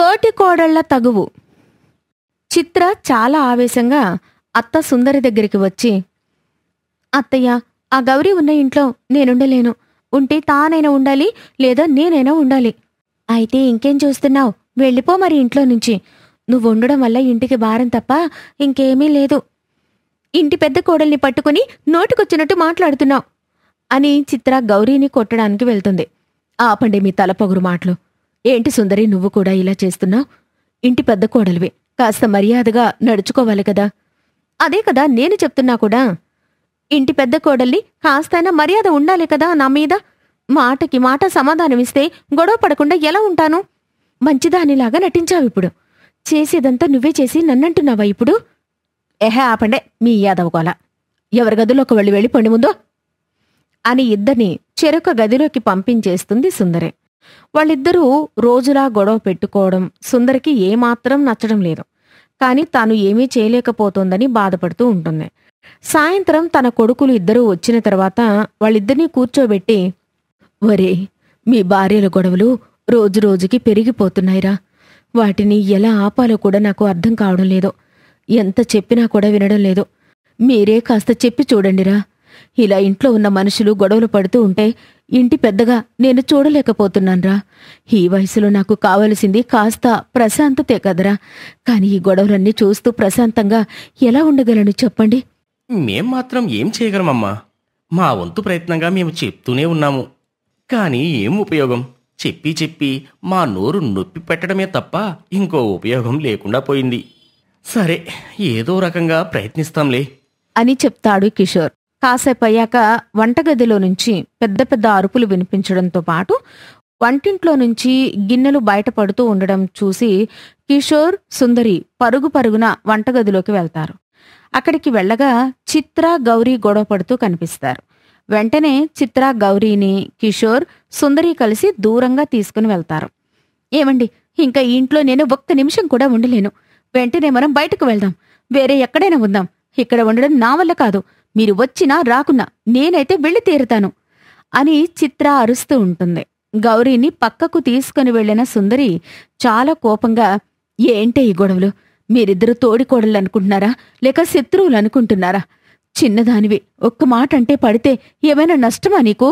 తోటి కోడళ్ల తగువు. చిత్ర చాలా ఆవేశంగా అత్త సుందరి దగ్గరికి వచ్చి, అత్తయ్య, ఆ గౌరీ ఉన్న ఇంట్లో నేనుండలేను. ఉంటే తానైనా ఉండాలి, లేదా నేనైనా ఉండాలి. అయితే ఇంకేం చూస్తున్నావు? వెళ్ళిపో మరి ఇంట్లో నుంచి. నువ్వు ఉండడం వల్ల ఇంటికి భారం తప్ప ఇంకేమీ లేదు. ఇంటి పెద్ద కోడల్ని పట్టుకుని నోటికొచ్చినట్టు మాట్లాడుతున్నావు అని చిత్ర గౌరీని కొట్టడానికి వెళ్తుంది. ఆపండి మీ తలపొగురు మాటలు. ఏంటి సుందరి, నువ్వు కూడా ఇలా చేస్తున్నావు? ఇంటి పెద్ద కోడలివి, కాస్త మర్యాదగా నడుచుకోవాలి కదా. అదే కదా నేను చెప్తున్నా కూడా. ఇంటి పెద్ద కోడల్ని కాస్తైనా మర్యాద ఉండాలి కదా నా మీద. మాటకి మాట సమాధానమిస్తే గొడవ పడకుండా ఎలా ఉంటాను? మంచిదానిలాగా నటించావిప్పుడు. చేసేదంతా నువ్వే చేసి నన్నంటున్నావా ఇప్పుడు? ఆపండే మీ యాదవకోల. ఎవరి గదిలోకి వెళ్ళిపోండి ముందు అని ఇద్దరిని చెరొక గదిలోకి పంపించేస్తుంది సుందరి. వాళ్ళిద్దరూ రోజులా గొడవ పెట్టుకోవడం సుందరికి ఏమాత్రం నచ్చడం లేదు. కాని తాను ఏమీ చేయలేకపోతోందని బాధపడుతూ ఉంటుంది. సాయంత్రం తన కొడుకులు ఇద్దరూ వచ్చిన తర్వాత వాళ్ళిద్దరినీ కూర్చోబెట్టి, ఒరే, మీ భార్యల గొడవలు రోజురోజుకి పెరిగిపోతున్నాయిరా. వాటిని ఎలా ఆపాలో కూడా నాకు అర్థం కావడం లేదు. ఎంత చెప్పినా కూడా వినడం లేదు. మీరే కాస్త చెప్పి చూడండిరా. ఇలా ఇంట్లో ఉన్న మనుషులు గొడవలు పడుతూ ఉంటే ఇంటి పెద్దగా నేను చూడలేకపోతున్నాన్రా. ఈ వయసులో నాకు కావలసింది కాస్త ప్రశాంతతే కదరా. కాని ఈ గొడవలన్నీ చూస్తూ ప్రశాంతంగా ఎలా ఉండగలను చెప్పండి? మేం మాత్రం ఏం చేయగలమమ్మా? మా వంతు ప్రయత్నంగా మేము చెప్తూనే ఉన్నాము. కానీ ఏం ఉపయోగం? చెప్పి చెప్పి మా నోరు నొప్పి పెట్టడమే తప్ప ఇంకో ఉపయోగం లేకుండా పోయింది. సరే, ఏదో రకంగా ప్రయత్నిస్తాంలే అని చెప్తాడు కిషోర్. కాసేపయ్యాక వంటగదిలో నుంచి పెద్ద పెద్ద అరుపులు వినిపించడంతో పాటు వంటింట్లో నుంచి గిన్నెలు బయటపడుతూ ఉండడం చూసి కిషోర్, సుందరి పరుగు పరుగున వంటగదిలోకి వెళ్తారు. అక్కడికి వెళ్ళగా చిత్ర, గౌరీ గొడవ పడుతూ కనిపిస్తారు. వెంటనే చిత్ర గౌరీని కిషోర్, సుందరి కలిసి దూరంగా తీసుకుని వెళ్తారు. ఏమండి, ఇంకా ఈ ఇంట్లో నేను ఒక్క నిమిషం కూడా ఉండలేను. వెంటనే మనం బయటకు వెళ్దాం. వేరే ఎక్కడైనా ఉందాం. ఇక్కడ ఉండడం నా వల్ల కాదు. మీరు వచ్చినా రాకున్నా నేనైతే వెళ్ళి తీరుతాను అని చిత్ర అరుస్తూ ఉంటుంది. గౌరీని పక్కకు తీసుకుని వెళ్లిన సుందరి చాలా కోపంగా, ఏంటే ఈ గొడవలు? మీరిద్దరూ తోడికోడళ్ళు అనుకుంటున్నారా, లేక శత్రువులు అనుకుంటున్నారా? చిన్నదానివి, ఒక్క మాట అంటే పడితే ఏమైనా నష్టమా నీకు?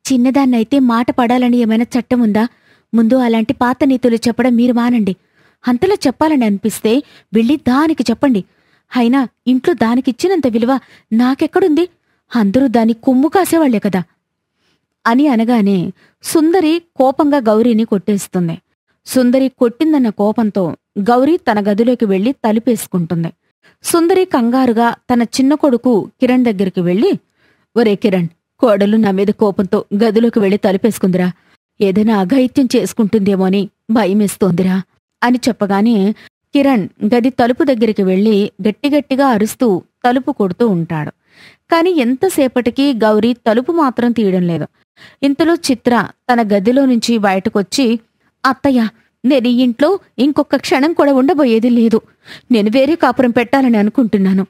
చిన్నదాన్నైతే మాట పడాలని ఏమైనా చట్టం ఉందా? ముందు అలాంటి పాత నీతులు చెప్పడం మీరు మానండి. అంతలో చెప్పాలని అనిపిస్తే వెళ్ళి దానికి చెప్పండి. అయినా ఇంట్లో దానికిచ్చినంత విలువ నాకెక్కడుంది? అందరూ దాని కొమ్ము కాసేవాళ్లే కదా అని అనగానే సుందరి కోపంగా గౌరీని కొట్టేస్తుంది. సుందరి కొట్టిందన్న కోపంతో గౌరీ తన గదిలోకి వెళ్లి తలుపేసుకుంటుంది. సుందరి కంగారుగా తన చిన్న కొడుకు కిరణ్ దగ్గరికి వెళ్లి, ఒరే కిరణ్, కోడలు నా మీద కోపంతో గదిలోకి వెళ్లి తలుపేసుకుందిరా. ఏదైనా అఘాయిత్యం చేసుకుంటుందేమోని భయమేస్తోందిరా అని చెప్పగానే కిరణ్ గది తలుపు దగ్గరికి వెళ్లి గట్టిగట్టిగా అరుస్తూ తలుపు కొడుతూ ఉంటాడు. కాని ఎంతసేపటికి గౌరీ తలుపు మాత్రం తీయడం లేదు. ఇంతలో చిత్ర తన గదిలో నుంచి బయటకొచ్చి, అత్తయ్య, నేను ఈ ఇంట్లో ఇంకొక క్షణం కూడా ఉండబోయేది లేదు. నేను వేరే కాపురం పెట్టాలని అనుకుంటున్నాను.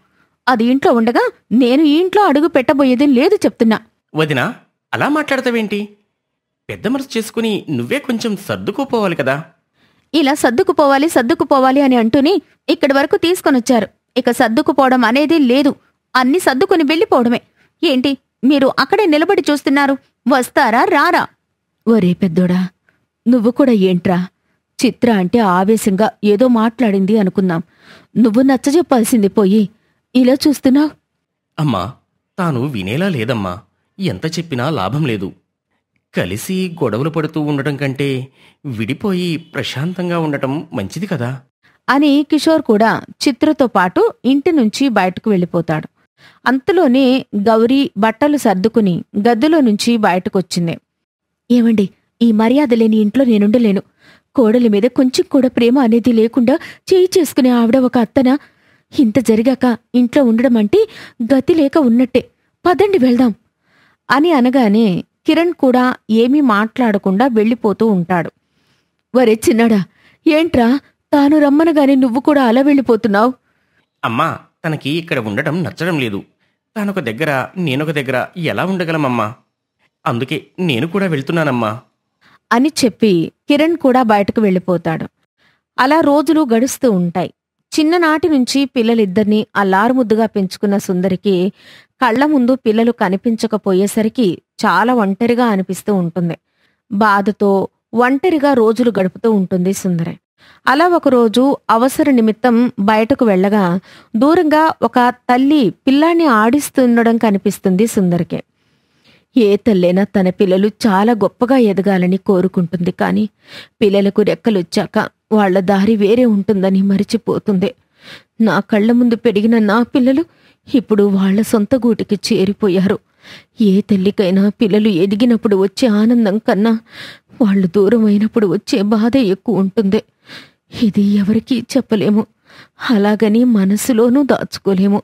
అది ఇంట్లో ఉండగా నేను ఈ ఇంట్లో అడుగు పెట్టబోయేది లేదు చెప్తున్నా. వదినా, అలా మాట్లాడతావేంటి? పెద్ద మనసు చేసుకుని నువ్వే కొంచెం సర్దుకోపోవాలి కదా. ఇలా సర్దుకుపోవాలి అని అంటూని ఇక్కడి వరకు తీసుకొనొచ్చారు. ఇక సర్దుకుపోవడం అనేది లేదు. అన్ని సర్దుకుని వెళ్ళిపోవడమే. ఏంటి మీరు అక్కడే నిలబడి చూస్తున్నారు? వస్తారా రారా? ఒరే పెద్దోడా, నువ్వు కూడా ఏంట్రా? చిత్ర అంటే ఆవేశంగా ఏదో మాట్లాడింది అనుకుందాం. నువ్వు నచ్చజెప్పాల్సింది పోయి ఇలా చూస్తున్నావు. అమ్మా, తాను వినేలా లేదమ్మా. ఎంత చెప్పినా లాభం లేదు. కలిసి గొడవలు పడుతూ ఉండటం కంటే విడిపోయి ప్రశాంతంగా ఉండటం మంచిది కదా అని కిషోర్ కూడా చిత్రతో పాటు ఇంటి నుంచి బయటకు వెళ్ళిపోతాడు. అంతలోనే గౌరీ బట్టలు సర్దుకుని గదిలో నుంచి బయటకొచ్చింది. ఏమండి, ఈ మర్యాద లేని ఇంట్లో నేనుండలేను. కోడలి మీద కొంచెం కూడా ప్రేమ అనేది లేకుండా చేయి చేసుకునే ఆవిడ ఒక అత్తనా? ఇంత జరిగాక ఇంట్లో ఉండడం అంటే గతి లేక ఉన్నట్టే. పదండి వెళ్దాం అని అనగానే కిరణ్ కూడా ఏమీ మాట్లాడకుండా వెళ్ళిపోతూ ఉంటాడు. వరే చిన్నడా, ఏంట్రా తాను రమ్మనగానే నువ్వు కూడా అలా వెళ్ళిపోతున్నావు? అమ్మా, తనకి ఇక్కడ ఉండటం నచ్చడం లేదు. తానొక దగ్గర నేనొక దగ్గర ఎలా ఉండగలమమ్మా? అందుకే నేను కూడా వెళ్తున్నానమ్మా అని చెప్పి కిరణ్ కూడా బయటకు వెళ్ళిపోతాడు. అలా రోజులు గడుస్తూ ఉంటాయి. చిన్ననాటి నుంచి పిల్లలిద్దరినీ అల్లారుముద్దుగా పెంచుకున్న సుందరికి కళ్ల ముందు పిల్లలు కనిపించకపోయేసరికి చాలా ఒంటరిగా అనిపిస్తూ ఉంటుంది. బాధతో ఒంటరిగా రోజులు గడుపుతూ ఉంటుంది సుందరి. అలా ఒకరోజు అవసర నిమిత్తం బయటకు వెళ్ళగా దూరంగా ఒక తల్లి పిల్లాన్ని ఆడిస్తుండడం కనిపిస్తుంది సుందరికి. ఏ తల్లైనా తన పిల్లలు చాలా గొప్పగా ఎదగాలని కోరుకుంటుంది. కానీ పిల్లలకు రెక్కలొచ్చాక వాళ్ల దారి వేరే ఉంటుందని మరిచిపోతుంది. నా కళ్ల ముందు పెరిగిన నా పిల్లలు ఇప్పుడు వాళ్ల సొంత గూటికి చేరిపోయారు. ఏ తల్లికైనా పిల్లలు ఎదిగినప్పుడు వచ్చే ఆనందం కన్నా వాళ్ళు దూరం అయినప్పుడు వచ్చే బాధ ఎక్కువ ఉంటుంది. ఇది ఎవరికీ చెప్పలేము, అలాగని మనసులోనూ దాచుకోలేము.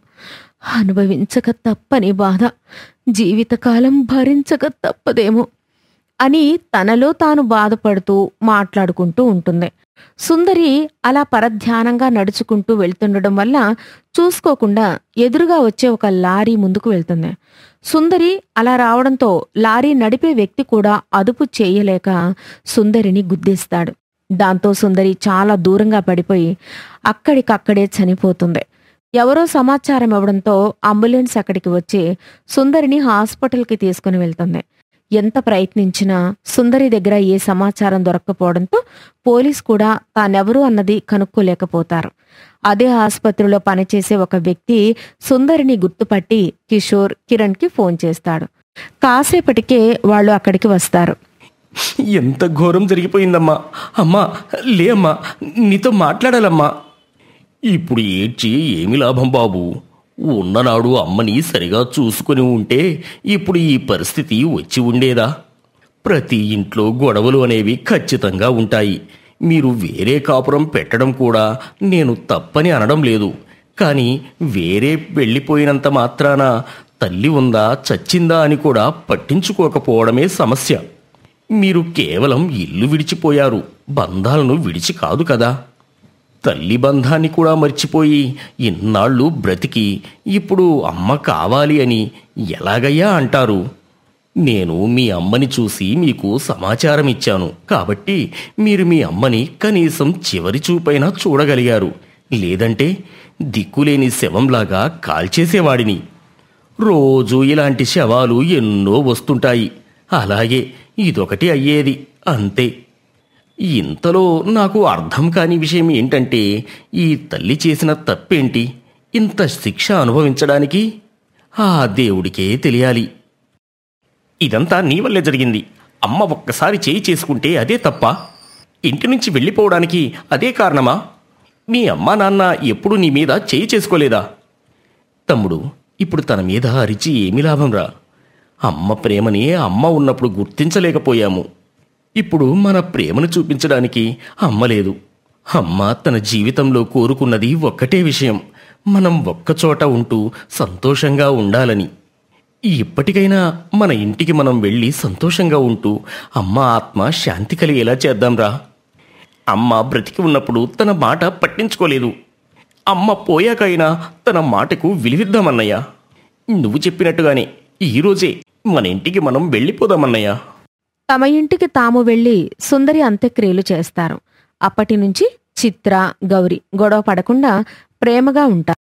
అనుభవించక తప్పని బాధ జీవితకాలం భరించక తప్పదేమో అని తనలో తాను బాధపడుతూ మాట్లాడుకుంటూ ఉంటుంది. సుందరి అలా పరధ్యానంగా నడుచుకుంటూ వెళ్తుండడం వల్ల చూసుకోకుండా ఎదురుగా వచ్చే ఒక లారీ ముందుకు వెళ్తుంది. సుందరి అలా రావడంతో లారీ నడిపే వ్యక్తి కూడా అదుపు చేయలేక సుందరిని గుద్దేస్తాడు. దాంతో సుందరి చాలా దూరంగా పడిపోయి అక్కడికక్కడే చనిపోతుంది. ఎవరో సమాచారం ఇవ్వడంతో అంబులెన్స్ అక్కడికి వచ్చి సుందరిని హాస్పిటల్కి తీసుకుని వెళ్తుంది. ఎంత ప్రయత్నించినా సుందరి దగ్గర ఏ సమాచారం దొరక్కపోవడంతో పోలీస్ కూడా తానెవరు అన్నది కనుక్కోలేకపోతారు. అదే ఆసుపత్రిలో పనిచేసే ఒక వ్యక్తి సుందరిని గుర్తుపట్టి కిరణ్కి ఫోన్ చేస్తాడు. కాసేపటికే వాళ్ళు అక్కడికి వస్తారు. ఎంత ఘోరం జరిగిపోయిందమ్మా. అమ్మా లే అమ్మా, నీతో మాట్లాడాలమ్మా. ఇప్పుడు ఏడ్చి ఏమి లాభం బాబు? ఉన్ననాడు అమ్మని సరిగా చూసుకుని ఉంటే ఇప్పుడు ఈ పరిస్థితి వచ్చి ఉండేదా? ప్రతి ఇంట్లో గొడవలు అనేవి ఖచ్చితంగా ఉంటాయి. మీరు వేరే కాపురం పెట్టడం కూడా నేను తప్పని అనడం లేదు. కానీ వేరే వెళ్ళిపోయినంత మాత్రాన తల్లి ఉందా చచ్చిందా అని కూడా పట్టించుకోకపోవడమే సమస్య. మీరు కేవలం ఇల్లు విడిచిపోయారు, బంధాలను విడిచి కాదు కదా. తల్లి బంధాన్ని కూడా మర్చిపోయి ఇన్నాళ్ళు బ్రతికి ఇప్పుడు అమ్మ కావాలి అని ఎలాగయ్యా అంటారు? నేను మీ అమ్మని చూసి మీకు సమాచారం ఇచ్చాను కాబట్టి మీరు మీ అమ్మని కనీసం చివరి చూపైనా చూడగలిగారు. లేదంటే దిక్కులేని శవంలాగా కాల్చేసేవాడిని. రోజు ఇలాంటి శవాలు ఎన్నో వస్తుంటాయి. అలాగే ఇదొకటి అయ్యేది, అంతే. ఇంతలో నాకు అర్థం కాని విషయం ఏంటంటే ఈ తల్లి చేసిన తప్పేంటి ఇంత శిక్ష అనుభవించడానికి? ఆ దేవుడికే తెలియాలి. ఇదంతా నీ వల్లే జరిగింది. అమ్మ ఒక్కసారి చేయి చేసుకుంటే అదే తప్ప? ఇంటి నుంచి వెళ్ళిపోవడానికి అదే కారణమా? మీ అమ్మా నాన్న ఎప్పుడు నీ మీద చేయి చేసుకోలేదా? తమ్ముడు, ఇప్పుడు తన మీద అరిచి ఏమి లాభంరా? అమ్మ ప్రేమని అమ్మ ఉన్నప్పుడు గుర్తించలేకపోయాము. ఇప్పుడు మన ప్రేమను చూపించడానికి అమ్మ లేదు. అమ్మ తన జీవితంలో కోరుకున్నది ఒక్కటే విషయం, మనం ఒక్కచోట ఉంటూ సంతోషంగా ఉండాలని. ఇప్పటికైనా మన ఇంటికి మనం వెళ్ళి సంతోషంగా ఉంటూ అమ్మ ఆత్మ శాంతి కలిగేలా చేద్దాంరా. అమ్మ బ్రతికి ఉన్నప్పుడు తన మాట పట్టించుకోలేదు. అమ్మ పోయాకైనా తన మాటకు విలువిద్దామన్నయ్యా. నువ్వు చెప్పినట్టుగానే ఈరోజే మన ఇంటికి మనం వెళ్ళిపోదామన్నయ్యా. తమ ఇంటికి తాము వెళ్లి సుందరి అంత్యక్రియలు చేస్తారు. అప్పటి నుంచి చిత్ర, గౌరి గొడవ పడకుండా ప్రేమగా ఉంటారు.